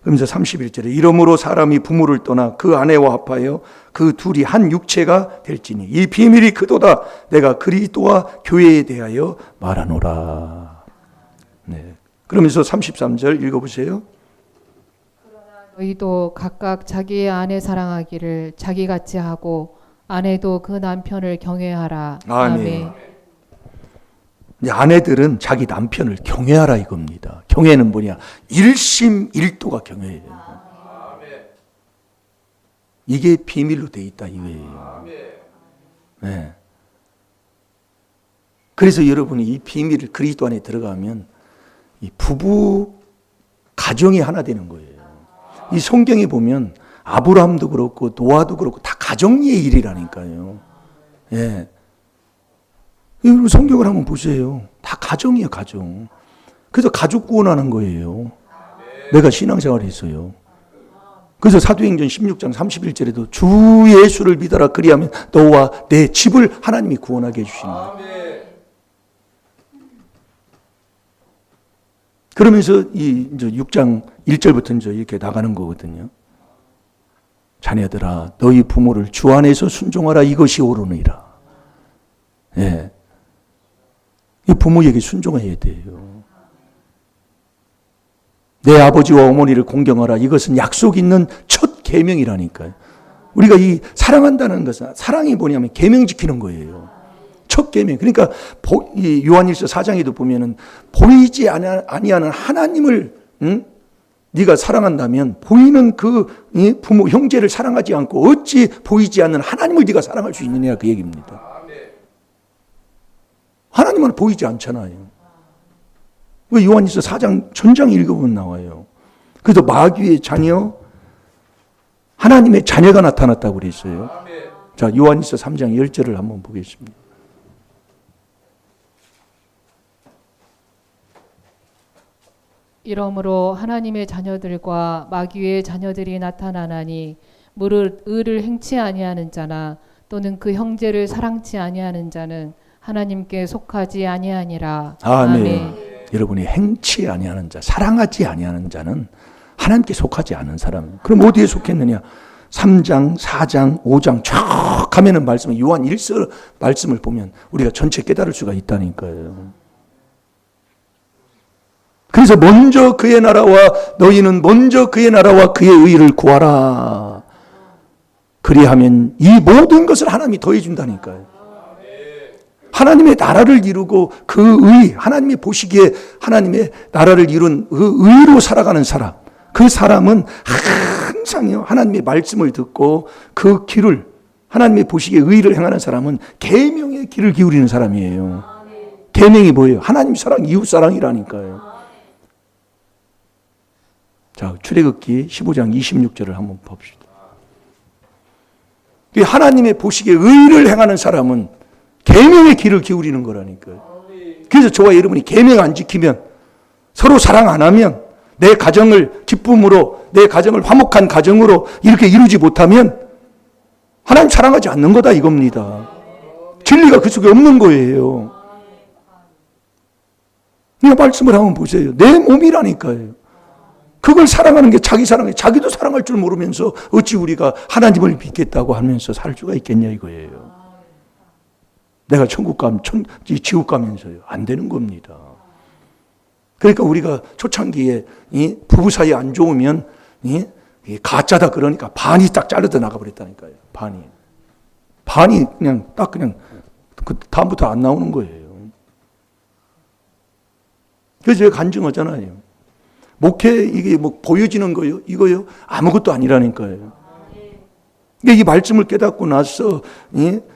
A: 그러면서 31절에 이러므로 사람이 부모를 떠나 그 아내와 합하여 그 둘이 한 육체가 될지니 이 비밀이 그도다 내가 그리스도와 교회에 대하여 말하노라. 네. 그러면서 33절 읽어보세요.
B: 너희도 각각 자기의 아내 사랑하기를 자기같이 하고 아내도 그 남편을 경외하라. 아멘.
A: 이제 아내들은 자기 남편을 경외하라 이겁니다. 경외는 뭐냐? 일심일도가 경외예요. 이게 비밀로 돼 있다 이거예요. 네. 그래서 여러분이 이 비밀을 그리스도 안에 들어가면 이 부부 가정이 하나 되는 거예요. 이 성경에 보면 아브라함도 그렇고 노아도 그렇고 다 가정의 일이라니까요. 예. 성경을 한번 보세요. 다 가정이에요, 가정. 그래서 가족 구원하는 거예요. 내가 신앙생활을 했어요. 그래서 사도행전 16장 31절에도 주 예수를 믿어라 그리하면 너와 내 집을 하나님이 구원하게 해주시는 거예요. 그러면서 이제 6장 1절부터 이제 이렇게 나가는 거거든요. 자녀들아 너희 부모를 주 안에서 순종하라 이것이 옳으니라. 예. 이 부모에게 순종해야 돼요. 내 아버지와 어머니를 공경하라 이것은 약속 있는 첫 계명이라니까요. 우리가 이 사랑한다는 것은 사랑이 뭐냐면 계명 지키는 거예요. 첫 계명. 그러니까 이 요한일서 4장에도 보면은 보이지 아니하는 하나님을 네가 사랑한다면 보이는 그 부모 형제를 사랑하지 않고 어찌 보이지 않는 하나님을 네가 사랑할 수 있느냐 그 얘기입니다. 하나님은 보이지 않잖아요. 요한일서 4장 전장 읽어보면 나와요. 그래서 마귀의 자녀 하나님의 자녀가 나타났다고 그랬어요. 자, 요한일서 3장 10절을 한번 보겠습니다.
B: 이러므로 하나님의 자녀들과 마귀의 자녀들이 나타나나니 무릇 의를 행치 아니하는 자나 또는 그 형제를 사랑치 아니하는 자는 하나님께 속하지 아니하니라. 아멘.
A: 여러분이 행치 아니하는 자, 사랑하지 아니하는 자는 하나님께 속하지 않은 사람. 그럼 어디에 속했느냐? 3장, 4장, 5장 쫙 가면은 말씀, 요한 1서 말씀을 보면 우리가 전체 깨달을 수가 있다니까요. 그래서 먼저 그의 나라와 너희는 먼저 그의 나라와 그의 의를 구하라. 그리하면 이 모든 것을 하나님이 더해준다니까요. 하나님의 나라를 이루고 그 의, 하나님이 보시기에 하나님의 나라를 이룬 그 의로 살아가는 사람, 그 사람은 항상요 하나님의 말씀을 듣고 그 길을, 하나님이 보시기에 의를 행하는 사람은 계명의 길을 기울이는 사람이에요. 계명이 뭐예요? 하나님 사랑, 이웃 사랑이라니까요. 자, 출애굽기 15장 26절을 한번 봅시다. 하나님의 보시기에 의를 행하는 사람은 계명의 길을 기울이는 거라니까요. 그래서 저와 여러분이 계명 안 지키면, 서로 사랑 안 하면, 내 가정을 기쁨으로, 내 가정을 화목한 가정으로 이렇게 이루지 못하면 하나님 사랑하지 않는 거다 이겁니다. 진리가 그 속에 없는 거예요. 그냥 말씀을 한번 보세요. 내 몸이라니까요. 그걸 사랑하는 게 자기 사랑이에요. 자기도 사랑할 줄 모르면서 어찌 우리가 하나님을 믿겠다고 하면서 살 수가 있겠냐 이거예요. 내가 천국 가면 지옥 가면서요. 안 되는 겁니다. 그러니까 우리가 초창기에 부부 사이 안 좋으면 가짜다 그러니까 반이 딱 잘라져 나가버렸다니까요. 반이 그냥 딱 그냥 그 다음부터 안 나오는 거예요. 그래서 제가 간증하잖아요. 목회 이게 뭐 보여지는 거요? 이거요? 아무것도 아니라니까요. 그러니까 이 말씀을 깨닫고 나서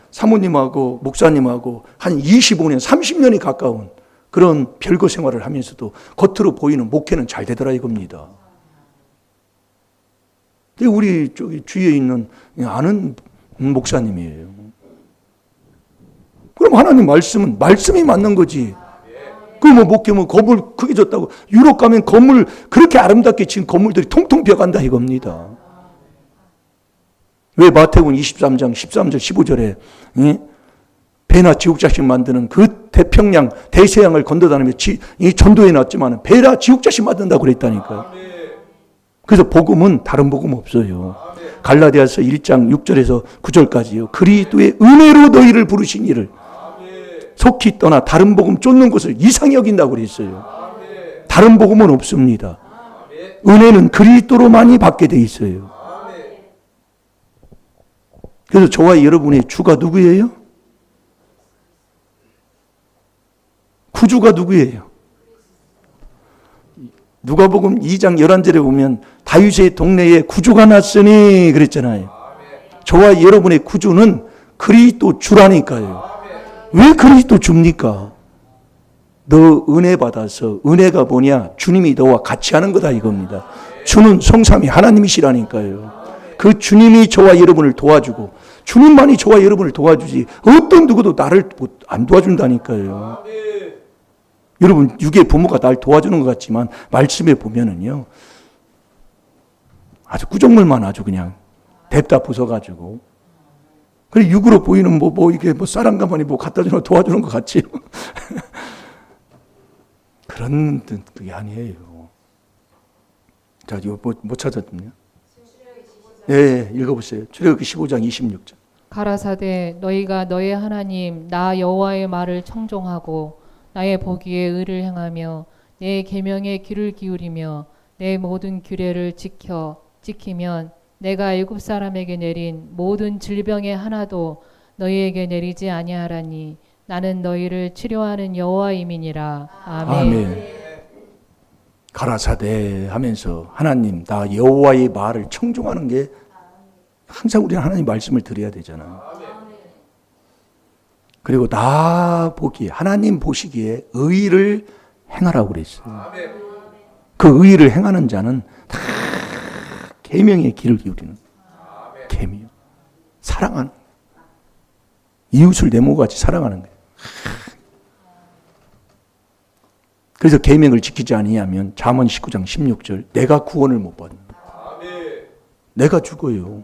A: 사모님하고 목사님하고 한 25년, 30년이 가까운 그런 별거 생활을 하면서도 겉으로 보이는 목회는 잘 되더라 이겁니다. 우리 저기 주위에 있는 아는 목사님이에요. 그럼 하나님 말씀은 말씀이 맞는 거지. 그 뭐 목회 뭐 건물 크게 졌다고 유럽 가면 건물 그렇게 아름답게 지은 건물들이 통통 벼간다 이겁니다. 왜 마태복음 23장 13절 15절에 배나 지옥자식 만드는 그 대평양 대서양을 건너다니며 전도해 놨지만 배나 지옥자식 만든다고 그랬다니까요. 그래서 복음은 다른 복음 없어요. 갈라디아서 1장 6절에서 9절까지요. 그리스도의 은혜로 너희를 부르신 이를 속히 떠나 다른 복음 쫓는 것을 이상히 여긴다고 그랬어요. 다른 복음은 없습니다. 은혜는 그리스도로만이 받게 돼 있어요. 그래서 저와 여러분의 주가 누구예요? 구주가 누구예요? 누가복음 2장 11절에 보면 다윗의 동네에 구주가 났으니 그랬잖아요. 저와 여러분의 구주는 그리스도 주라니까요. 왜 그리스도 줍니까? 너 은혜 받아서, 은혜가 뭐냐? 주님이 너와 같이 하는 거다 이겁니다. 주는 성삼위 하나님이시라니까요. 그 주님이 저와 여러분을 도와주고 주님만이 저와 여러분을 도와주지 어떤 누구도 나를 안 도와준다니까요. 여러분 육의 부모가 날 도와주는 것 같지만 말씀에 보면은요 아주 구정물만 아주 그냥 냅다 부숴가지고 그래 육으로 보이는 이게 쌀 가마니 갖다 주는 도와주는 것 같지요. 그런 뜻이 아니에요. 자 이거 못 찾았군요. 네, 읽어보세요. 출애굽기 15장 26절.
B: 가라사대 너희가 너의 하나님 나 여호와의 말을 청종하고 나의 보기에 의를 행하며 내 계명에 귀를 기울이며 내 모든 규례를 지키면 내가 애굽 사람에게 내린 모든 질병의 하나도 너희에게 내리지 아니하라니 나는 너희를 치료하는 여호와임이니라. 아멘.
A: 아멘. 가라사대 하면서 하나님 나 여호와의 말을 청종하는 게 항상 우리는 하나님 말씀을 드려야 되잖아요. 그리고 나 보기에 하나님 보시기에 의를 행하라고 그랬어요. 그 의를 행하는 자는 다 계명의 길을 기울이는 계명. 사랑하는 이웃을 내 몸같이 사랑하는 거예요. 그래서 계명을 지키지 아니하면 잠언 19장 16절 내가 구원을 못 받는다. 내가 죽어요.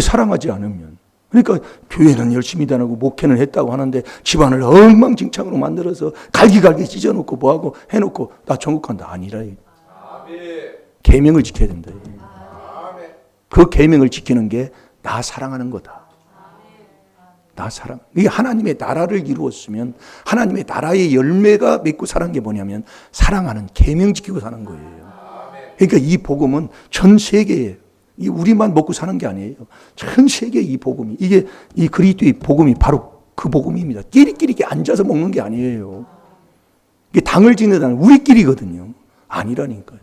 A: 사랑하지 않으면. 그러니까 교회는 열심히 다니고 목회는 했다고 하는데 집안을 엉망진창으로 만들어서 갈기갈기 찢어놓고 뭐하고 해놓고 나 천국 간다. 아니라 계명을 지켜야 된다. 그 계명을 지키는 게 나 사랑하는 거다. 나 사랑. 이게 하나님의 나라를 이루었으면 하나님의 나라의 열매가 맺고 사는 게 뭐냐면 사랑하는 계명 지키고 사는 거예요. 그러니까 이 복음은 전 세계에 이 우리만 먹고 사는 게 아니에요. 전 세계 이 복음이, 이게 이 그리스도의 복음이 바로 그 복음입니다. 끼리끼리 이렇게 앉아서 먹는 게 아니에요. 이게 당을 짓는다는 우리끼리거든요. 아니라니까요.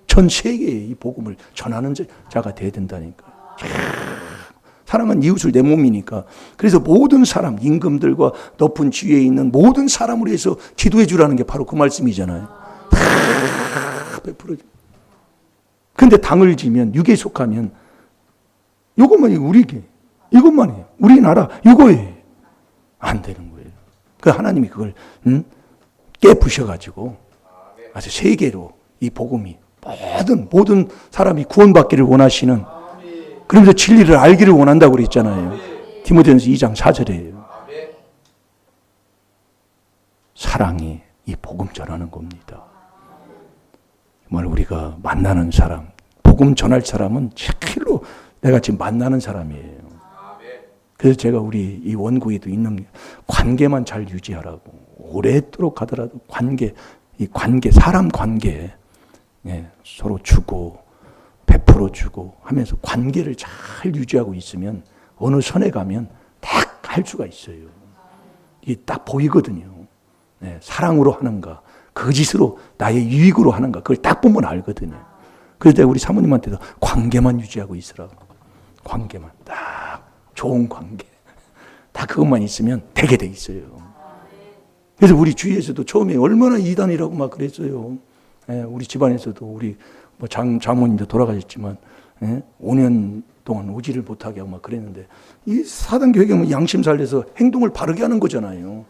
A: 전 세계에 이 복음을 전하는 자가 돼야 된다니까요. 사랑은 이웃을 내 몸이니까. 그래서 모든 사람, 임금들과 높은 지위에 있는 모든 사람을 위해서 기도해 주라는 게 바로 그 말씀이잖아요. 다 베풀어줘. 근데 당을 지면, 육에 속하면, 이것만이 우리게, 이것만이에요. 우리나라, 이거예요. 안 되는 거예요. 그 하나님이 그걸, 깨부셔가지고, 아주 세계로 이 복음이, 모든 사람이 구원받기를 원하시는, 그러면서 진리를 알기를 원한다고 그랬잖아요. 디모데전서 2장 4절이에요. 사랑이 이 복음 전하는 겁니다. 정말 우리가 만나는 사람, 복음 전할 사람은 실로 내가 지금 만나는 사람이에요. 그래서 제가 우리 이 원국에도 있는 관계만 잘 유지하라고, 오랫도록 하더라도 이 관계, 사람 관계, 서로 주고 베풀어 주고 하면서 관계를 잘 유지하고 있으면 어느 선에 가면 딱 할 수가 있어요. 이게 딱 보이거든요. 사랑으로 하는가, 거짓으로 나의 유익으로 하는가, 그걸 딱 보면 알거든요. 그래서 내가 우리 사모님한테도 관계만 유지하고 있으라고. 관계만, 딱 좋은 관계, 다 그것만 있으면 되게 돼 있어요. 그래서 우리 주위에서도 처음에 얼마나 이단이라고 막 그랬어요. 우리 집안에서도 우리 뭐 장모님도 돌아가셨지만 5년 동안 오지를 못하게 하고 막 그랬는데, 이 사단교회가 뭐 양심 살려서 행동을 바르게 하는 거잖아요.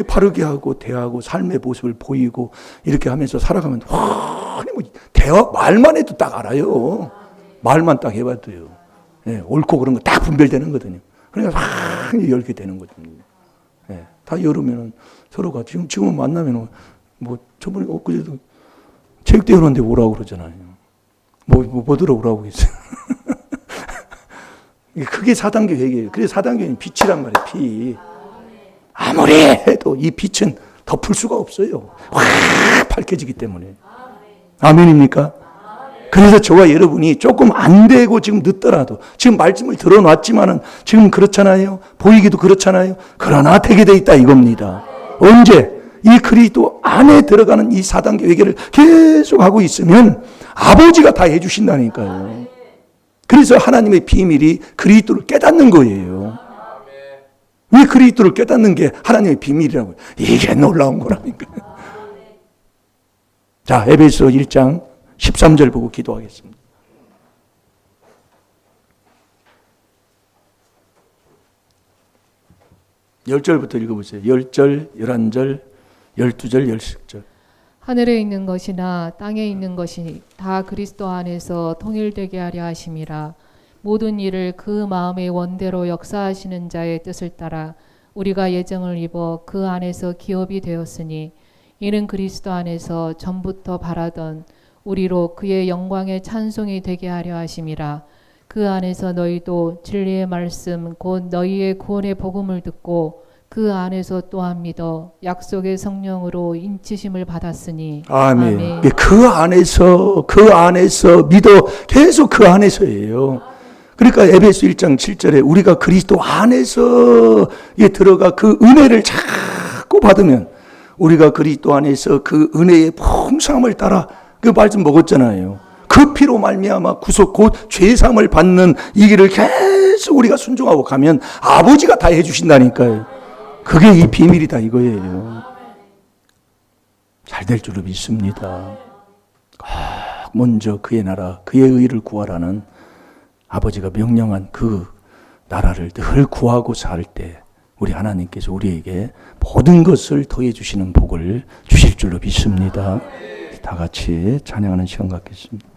A: 바르게 하고 대하고 삶의 모습을 보이고 이렇게 하면서 살아가면 뭐 말만 해도 딱 알아요. 말만 딱 해봐도요. 옳고 그런 거 딱 분별되는 거거든요. 그러니까 열게 되는 거거든요. 다 열으면 서로가 지금은 만나면 뭐 저번에 엊그제도 체육대회 하는데 오라고 그러잖아요. 뭐들어 오라고 했어요. 그게 4단계 회개예요. 그래서 4단계는 빛이란 말이에요. 빛. 아무리 해도 이 빛은 덮을 수가 없어요. 확 밝혀지기 때문에. 아멘입니까? 그래서 저와 여러분이 조금 안 되고 지금 늦더라도, 지금 말씀을 들어놨지만은 지금 그렇잖아요. 보이기도 그렇잖아요. 그러나 되게 돼 있다 이겁니다. 언제? 이 그리스도 안에 들어가는 이 4단계 회개를 계속 하고 있으면 아버지가 다 해주신다니까요. 그래서 하나님의 비밀이 그리스도를 깨닫는 거예요. 왜 그리스도를 깨닫는 게 하나님의 비밀이라고요? 이게 놀라운 거라니까. 자, 에베소 1장 13절 보고 기도하겠습니다. 10절부터 읽어보세요. 10절, 11절, 12절, 13절.
B: 하늘에 있는 것이나 땅에 있는 것이 다 그리스도 안에서 통일되게 하려 하심이라. 모든 일을 그 마음의 원대로 역사하시는 자의 뜻을 따라 우리가 예정을 입어 그 안에서 기업이 되었으니, 이는 그리스도 안에서 전부터 바라던 우리로 그의 영광의 찬송이 되게 하려 하심이라. 그 안에서 너희도 진리의 말씀 곧 너희의 구원의 복음을 듣고 그 안에서 또한 믿어 약속의 성령으로 인치심을 받았으니.
A: 아멘.
B: 아멘.
A: 그 안에서 믿어, 계속 그 안에서예요. 그러니까 에베소 1장 7절에 우리가 그리스도 안에서 들어가 그 은혜를 자꾸 받으면, 우리가 그리스도 안에서 그 은혜의 풍성함을 따라 그 말씀 먹었잖아요. 그 피로 말미암아 구속 곧 죄사함을 받는 이 길을 계속 우리가 순종하고 가면 아버지가 다 해주신다니까요. 그게 이 비밀이다 이거예요. 잘 될 줄로 믿습니다. 먼저 그의 나라, 그의 의를 구하라는 아버지가 명령한 그 나라를 늘 구하고 살 때 우리 하나님께서 우리에게 모든 것을 더해 주시는 복을 주실 줄로 믿습니다. 다 같이 찬양하는 시간 갖겠습니다.